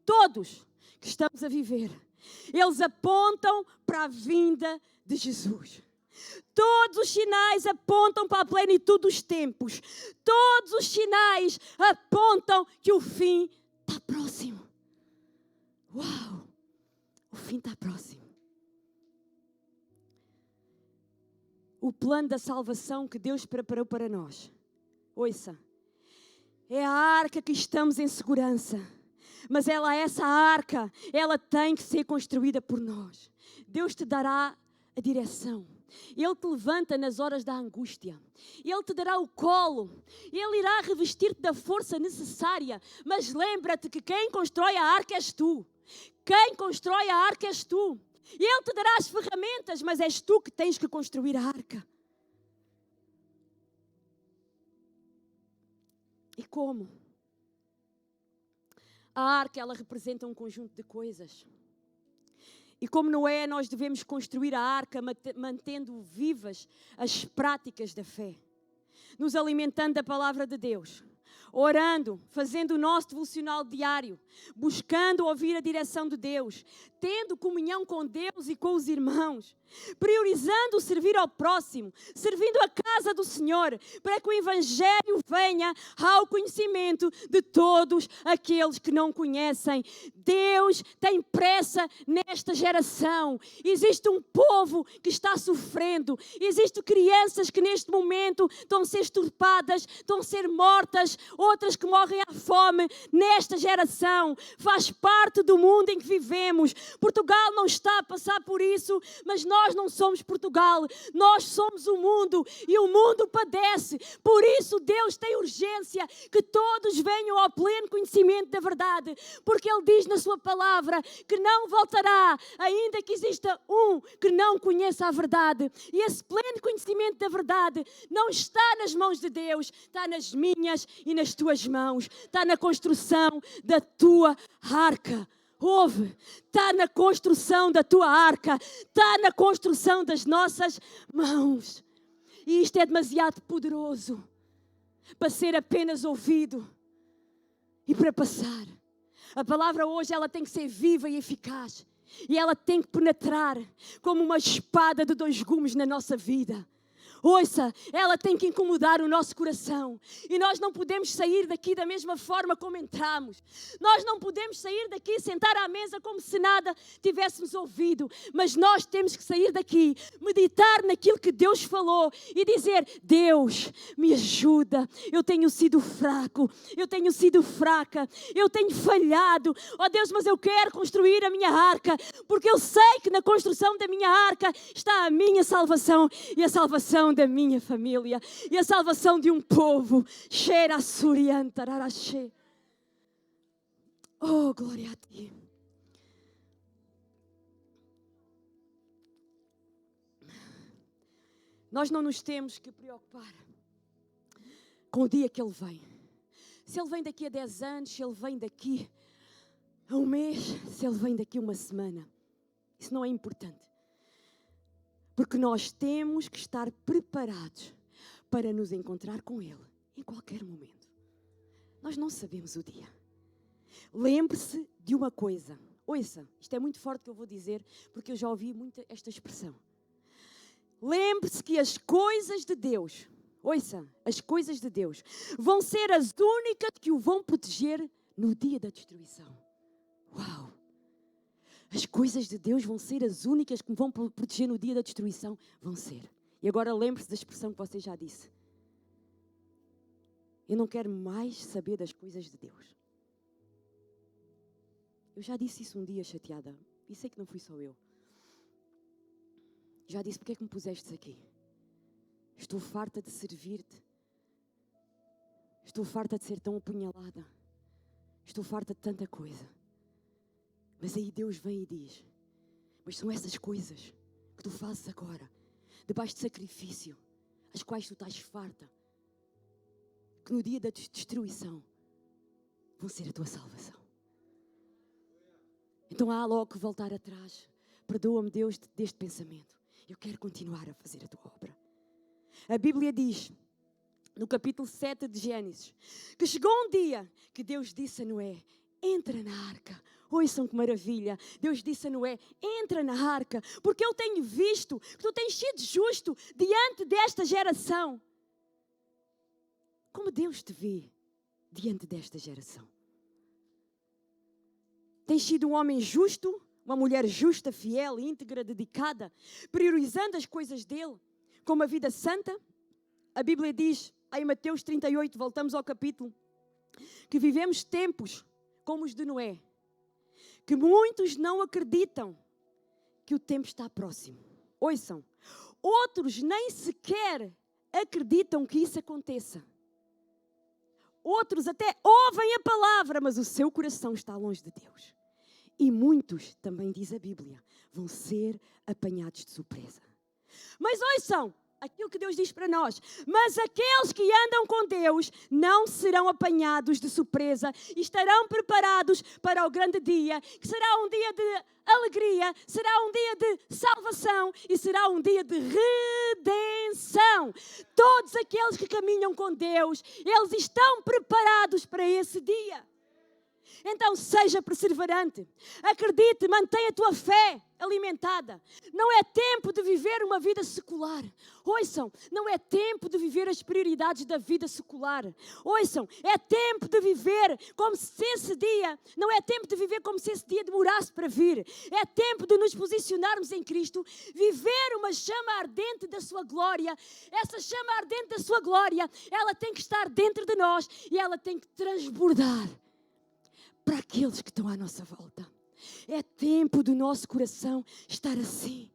todos que estamos a viver, eles apontam para a vinda de Jesus. Todos os sinais apontam para a plenitude dos tempos. Todos os sinais apontam que o fim está próximo. Uau! O fim está próximo. O plano da salvação que Deus preparou para nós, ouça, é a arca que estamos em segurança. Mas essa arca, ela tem que ser construída por nós. Deus te dará a direção. Ele te levanta nas horas da angústia. Ele te dará o colo. Ele irá revestir-te da força necessária. Mas lembra-te que quem constrói a arca és tu. Quem constrói a arca és tu. Ele te dará as ferramentas, mas és tu que tens que construir a arca. E como? A arca, ela representa um conjunto de coisas. E como Noé, nós devemos construir a arca mantendo vivas as práticas da fé. Nos alimentando da palavra de Deus. Orando, fazendo o nosso devocional diário. Buscando ouvir a direção de Deus. Tendo comunhão com Deus e com os irmãos. Priorizando servir ao próximo. Servindo a casa do Senhor. Para que o Evangelho venha ao conhecimento de todos aqueles que não conhecem. Deus tem pressa nesta geração. Existe um povo que está sofrendo. Existem crianças que neste momento estão a ser extirpadas, estão a ser mortas. Outras que morrem à fome nesta geração. Faz parte do mundo em que vivemos. Portugal não está a passar por isso, mas nós não somos Portugal. Nós somos o mundo e o mundo padece. Por isso Deus tem urgência que todos venham ao pleno conhecimento da verdade. Porque Ele diz na sua palavra que não voltará, ainda que exista um que não conheça a verdade. E esse pleno conhecimento da verdade não está nas mãos de Deus, está nas minhas e nas tuas mãos. Está na construção da tua arca. Ouve, está na construção da tua arca, está na construção das nossas mãos. E isto é demasiado poderoso para ser apenas ouvido e para passar. A palavra hoje, ela tem que ser viva e eficaz. E ela tem que penetrar como uma espada de 2 gumes na nossa vida. Ouça, ela tem que incomodar o nosso coração. E nós não podemos sair daqui da mesma forma como entramos. Nós não podemos sair daqui, sentar à mesa como se nada tivéssemos ouvido. Mas nós temos que sair daqui, meditar naquilo que Deus falou e dizer: Deus, me ajuda. Eu tenho sido fraco, eu tenho sido fraca, eu tenho falhado. Ó Deus, mas eu quero construir a minha arca, porque eu sei que na construção da minha arca está a minha salvação e a salvação da minha família e a salvação de um povo. Oh, glória a Ti. Nós não nos temos que preocupar com o dia que Ele vem. Se Ele vem daqui a 10 anos, se Ele vem daqui a um mês, se Ele vem daqui a uma semana. Isso não é importante. Porque nós temos que estar preparados para nos encontrar com Ele em qualquer momento. Nós não sabemos o dia. Lembre-se de uma coisa. Ouça, isto é muito forte que eu vou dizer, porque eu já ouvi muito esta expressão. Lembre-se que as coisas de Deus, ouça, as coisas de Deus vão ser as únicas que o vão proteger no dia da destruição. Uau! As coisas de Deus vão ser as únicas que me vão proteger no dia da destruição. Vão ser. E agora lembre-se da expressão que você já disse. Eu não quero mais saber das coisas de Deus. Eu já disse isso um dia chateada. E sei que não fui só eu. Já disse, porque é que me pusestes aqui? Estou farta de servir-te. Estou farta de ser tão apunhalada. Estou farta de tanta coisa. Mas aí Deus vem e diz, mas são essas coisas que tu fazes agora, debaixo de sacrifício, as quais tu estás farta, que no dia da destruição vão ser a tua salvação. Então há logo que voltar atrás. Perdoa-me, Deus, deste pensamento. Eu quero continuar a fazer a tua obra. A Bíblia diz, no capítulo 7 de Gênesis, que chegou um dia que Deus disse a Noé, entra na arca. Ouçam que maravilha. Deus disse a Noé, entra na arca, porque eu tenho visto que tu tens sido justo diante desta geração. Como Deus te vê diante desta geração? Tens sido um homem justo, uma mulher justa, fiel, íntegra, dedicada, priorizando as coisas dele, com uma vida santa? A Bíblia diz, em Mateus 38, voltamos ao capítulo, que vivemos tempos como os de Noé, que muitos não acreditam que o tempo está próximo. Ouçam, outros nem sequer acreditam que isso aconteça. Outros até ouvem a palavra, mas o seu coração está longe de Deus. E muitos, também diz a Bíblia, vão ser apanhados de surpresa. Mas ouçam aquilo que Deus diz para nós. Mas aqueles que andam com Deus não serão apanhados de surpresa e estarão preparados para o grande dia, que será um dia de alegria, será um dia de salvação e será um dia de redenção. Todos aqueles que caminham com Deus, eles estão preparados para esse dia. Então seja perseverante, acredite, mantenha a tua fé alimentada. Não é tempo de viver uma vida secular. Ouçam, não é tempo de viver as prioridades da vida secular. Ouçam, é tempo de viver como se esse dia, não é tempo de viver como se esse dia demorasse para vir. É tempo de nos posicionarmos em Cristo, viver uma chama ardente da sua glória. Essa chama ardente da sua glória, ela tem que estar dentro de nós e ela tem que transbordar para aqueles que estão à nossa volta. É tempo do nosso coração estar assim.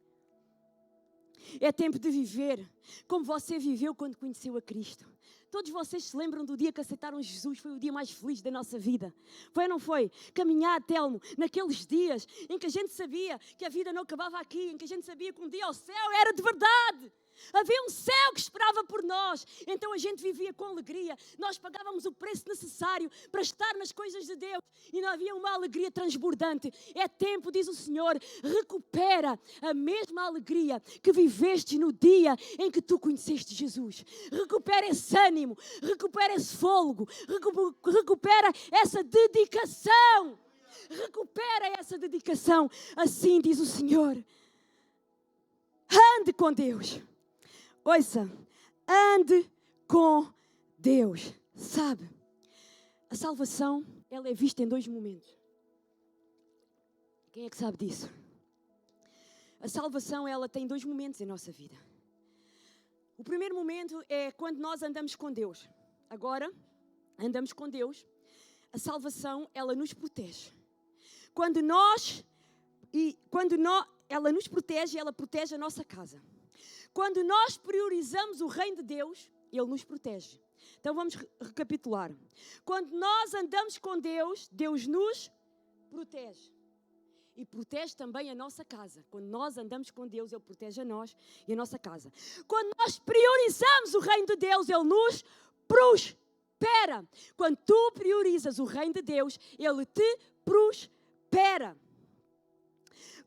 É tempo de viver como você viveu quando conheceu a Cristo. Todos vocês se lembram do dia que aceitaram Jesus? Foi o dia mais feliz da nossa vida. Foi ou não foi? Caminhar, Telmo, naqueles dias em que a gente sabia que a vida não acabava aqui, em que a gente sabia que um dia o céu era de verdade. Havia um céu que esperava por nós. Então a gente vivia com alegria. Nós pagávamos o preço necessário para estar nas coisas de Deus. E não havia uma alegria transbordante. É tempo, diz o Senhor, recupera a mesma alegria que viveste no dia em que tu conheceste Jesus. Recupera esse ânimo, recupera esse fôlego, recupera essa dedicação. Recupera essa dedicação. Assim diz o Senhor. Ande com Deus. Ouça, ande com Deus. Sabe, a salvação, ela é vista em 2 momentos. Quem é que sabe disso? A salvação, ela tem 2 momentos em nossa vida. O primeiro momento é quando nós andamos com Deus. Agora, andamos com Deus. A salvação, ela nos protege. Ela nos protege, ela protege a nossa casa. Quando nós priorizamos o reino de Deus, Ele nos protege. Então vamos recapitular. Quando nós andamos com Deus, Deus nos protege. E protege também a nossa casa. Quando nós andamos com Deus, Ele protege a nós e a nossa casa. Quando nós priorizamos o reino de Deus, Ele nos prospera. Quando tu priorizas o reino de Deus, Ele te prospera.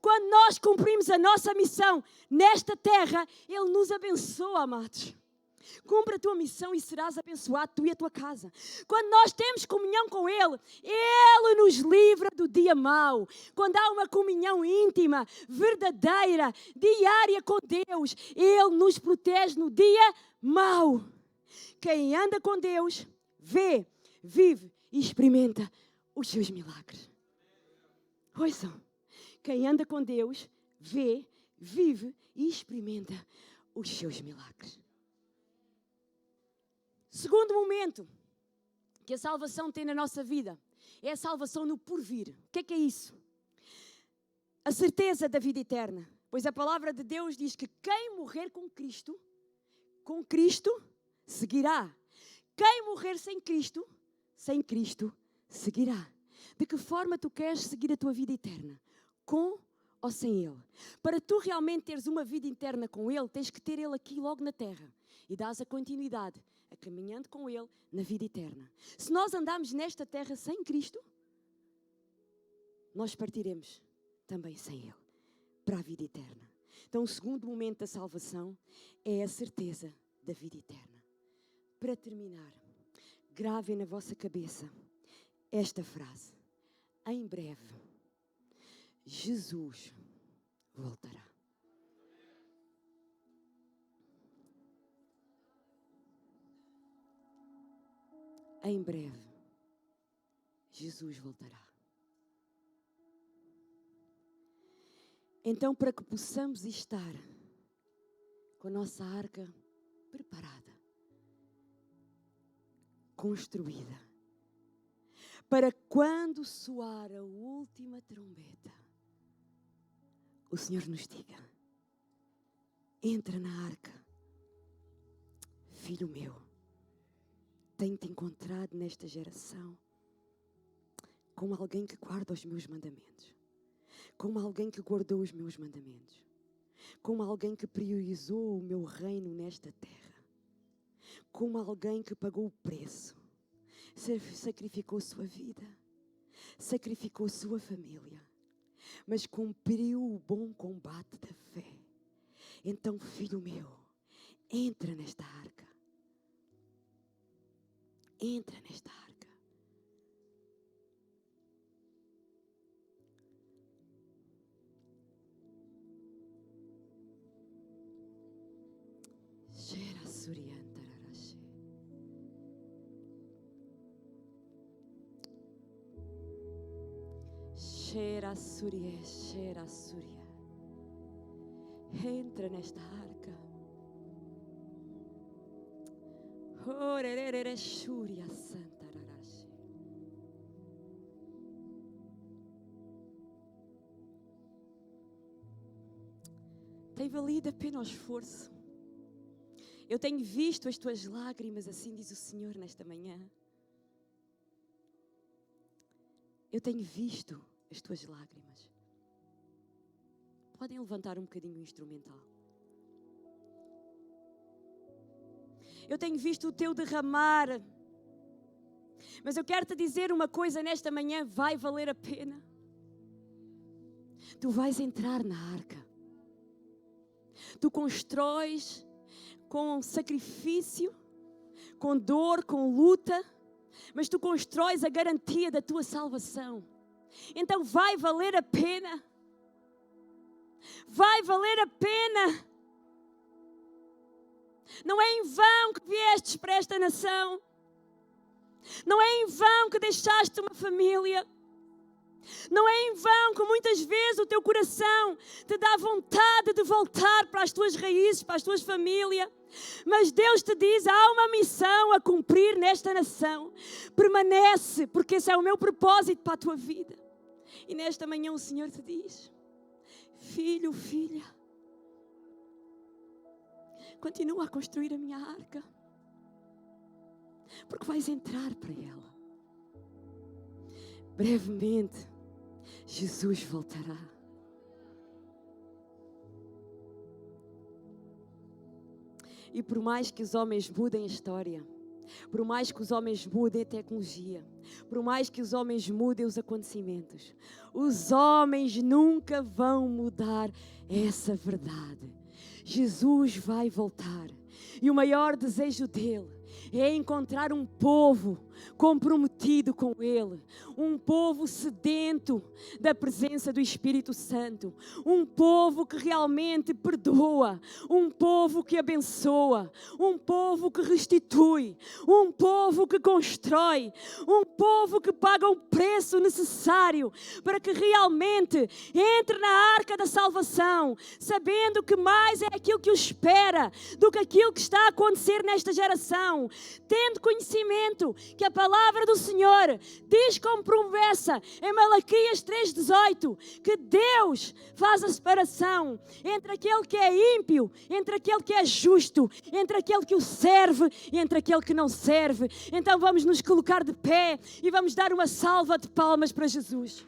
Quando nós cumprimos a nossa missão nesta terra, Ele nos abençoa, amados. Cumpre a tua missão e serás abençoado, tu e a tua casa. Quando nós temos comunhão com Ele, Ele nos livra do dia mau. Quando há uma comunhão íntima, verdadeira, diária com Deus, Ele nos protege no dia mau. Quem anda com Deus, vê, vive e experimenta os seus milagres. Ouçam. Quem anda com Deus, vê, vive e experimenta os seus milagres. Segundo momento que a salvação tem na nossa vida É a salvação no porvir. O que é isso? A certeza da vida eterna. Pois a palavra de Deus diz que quem morrer com Cristo seguirá. Quem morrer sem Cristo seguirá. De que forma tu queres seguir a tua vida eterna? Com ou sem Ele? Para tu realmente teres uma vida eterna com Ele, tens que ter Ele aqui logo na terra. E dás a continuidade, a caminhando com Ele na vida eterna. Se nós andarmos nesta terra sem Cristo, nós partiremos também sem Ele, para a vida eterna. Então o segundo momento da salvação é a certeza da vida eterna. Para terminar, gravem na vossa cabeça esta frase. Em breve, Jesus voltará. Em breve, Jesus voltará. Então, para que possamos estar com a nossa arca preparada, construída, para quando soar a última trombeta, o Senhor nos diga: entra na arca, filho meu, tenho-te encontrado nesta geração como alguém que guarda os meus mandamentos, como alguém que guardou os meus mandamentos, como alguém que priorizou o meu reino nesta terra, como alguém que pagou o preço, sacrificou sua vida, sacrificou sua família, mas cumpriu o bom combate da fé. Então, filho meu, entra nesta arca. Entra nesta arca. Shera Surianta Rarashi. Shera Surie, Shera Suria. Entra nesta arca. Orerere Shuria Santa Rarashi. Tem valido a pena o esforço. Eu tenho visto as tuas lágrimas, assim diz o Senhor nesta manhã. Eu tenho visto as tuas lágrimas. Podem levantar um bocadinho o instrumental. Eu tenho visto o teu derramar. Mas eu quero te dizer uma coisa nesta manhã, vai valer a pena. Tu vais entrar na arca. Tu constróis com sacrifício, com dor, com luta, mas tu constróis a garantia da tua salvação. Então vai valer a pena. Vai valer a pena. Não é em vão que viestes para esta nação. Não é em vão que deixaste uma família. Não é em vão que muitas vezes o teu coração te dá vontade de voltar para as tuas raízes, para as tuas famílias. Mas Deus te diz, há uma missão a cumprir nesta nação. Permanece, porque esse é o meu propósito para a tua vida. E nesta manhã o Senhor te diz, filho, filha, continua a construir a minha arca, porque vais entrar para ela. Brevemente, Jesus voltará. E por mais que os homens mudem a história, por mais que os homens mudem a tecnologia, por mais que os homens mudem os acontecimentos, os homens nunca vão mudar essa verdade. Jesus vai voltar. E o maior desejo dele é encontrar um povo comprometido com Ele, um povo sedento da presença do Espírito Santo, um povo que realmente perdoa, um povo que abençoa, um povo que restitui, um povo que constrói, um povo que paga o preço necessário para que realmente entre na arca da salvação, sabendo que mais é aquilo que o espera do que aquilo aquilo que está a acontecer nesta geração, tendo conhecimento que a palavra do Senhor diz como promessa em Malaquias 3,18 que Deus faz a separação entre aquele que é ímpio, entre aquele que é justo, entre aquele que o serve e entre aquele que não serve. Então vamos nos colocar de pé e vamos dar uma salva de palmas para Jesus.